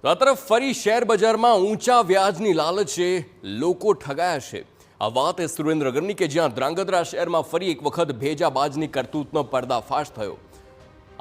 તો આ તરફ ફરી શેર બજારમાં ઊંચા વ્યાજની લાલચે લોકો ઠગાયા છે। આ વાત એ સુરેન્દ્રનગરની કે જ્યાં ધ્રાંગધ્રા શહેરમાં ફરી એક વખત ભેજાબાજની કરતૂતનો પર્દાફાશ થયો।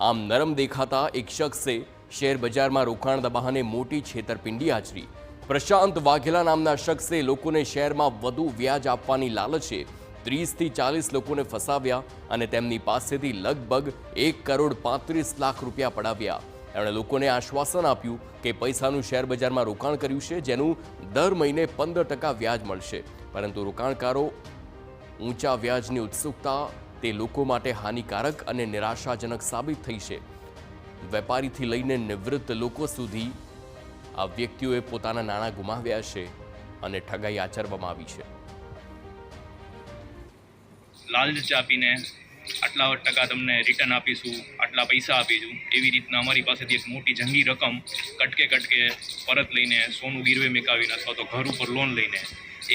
આમ નરમ દેખાતા એક શખ્સે શેર બજારમાં રોકાણ બહાને મોટી છેતરપિંડી આચરી। પ્રશાંત વાઘેલા નામના શખ્સે લોકોને શેરમાં વધુ વ્યાજ આપવાની લાલચે 30 થી 40 લોકોને ફસાવ્યા અને તેમની પાસેથી લગભગ 1 કરોડ 35 લાખ રૂપિયા પડાવ્યા। એમણે લોકોને આશ્વાસન આપ્યું કે પૈસાનું શેર બજારમાં રોકાણ કર્યું છે, જેનું દર મહિને 15% વ્યાજ મળશે, પરંતુ રોકાણકારો ઊંચા વ્યાજની ઉત્સુકતા તે લોકો માટે હાનિકારક અને નિરાશાજનક સાબિત થઈ છે। વેપારીથી લઈને નિવૃત્ત લોકો સુધી આ વ્યક્તિઓએ પોતાના નાણાં ગુમાવ્યા છે અને ઠગાઈ આચરવામાં આવી છે। લાલચ આપીને આટલા ટકા તમને રિટર્ન આપીશું, આટલા પૈસા આપીશું, એવી રીતના અમારી પાસેથી એક મોટી જંગી રકમ કટકે પરત લઈને સોનું ગીરવે મેકાવીને અથવા તો ઘર ઉપર લોન લઈને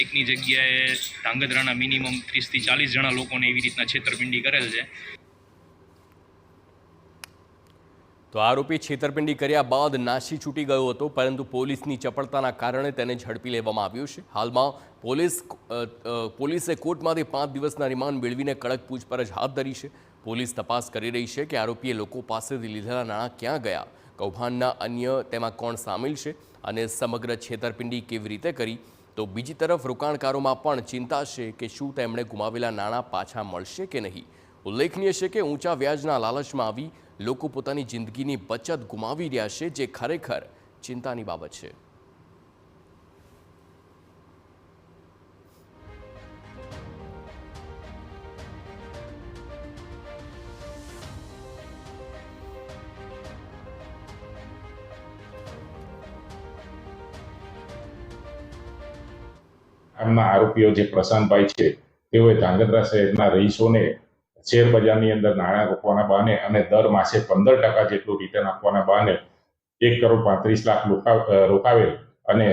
એકની જગ્યાએ ધ્રાંગધ્રાના મિનિમમ 30 થી 40 જણા લોકોને એવી રીતના છેતરપિંડી કરેલ છે। તો આરોપી છેતરપિંડી કર્યા બાદ નાસી છૂટી ગયો હતો, પરંતુ પોલીસની ચપળતાના કારણે તેને ઝડપી લેવામાં આવ્યો છે। હાલમાં પોલીસે કોર્ટમાંથી 5 દિવસના રિમાન્ડ મેળવીને કડક પૂછપરછ હાથ ધરી છે। પોલીસ તપાસ કરી રહી છે કે આરોપીએ લોકો પાસેથી લીધેલા નાણાં ક્યાં ગયા, કૌભાંડના અન્ય તેમાં કોણ સામેલ છે અને સમગ્ર છેતરપિંડી કેવી રીતે કરી। તો બીજી તરફ રોકાણકારોમાં પણ ચિંતા છે કે શું તેમણે ગુમાવેલા નાણાં પાછા મળશે કે નહીં। ઉલ્લેખનીય છે કે ઊંચા વ્યાજના લાલચમાં આવી લોકો પોતાની જિંદગીની બચત ગુમાવી રહ્યા છે, જે ખરેખર ચિંતાની બાબત છે। આમના આરોપીઓ જે પ્રશાંતભાઈ છે તેઓએ ધ્રાંગધ્રા શહેરના રહીશોને શેર બજારની અંદર નાણાં રોકવાના બહાને અને દર માસે 15% જેટલું રિટર્ન આપવાના બહાને 1 કરોડ 35 લાખ રોકાવેલ અને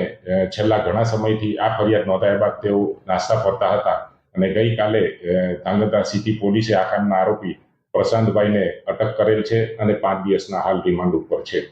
છેલ્લા ઘણા સમયથી આ ફરિયાદ નોંધાયા બાદ તેઓ નાસ્તા ફરતા હતા અને ગઈકાલે ધ્રાંગધ્રા સિટી પોલીસે આ કામના આરોપી પ્રશાંતભાઈને અટક કરેલ છે અને 5 દિવસના હાલ રિમાન્ડ ઉપર છે।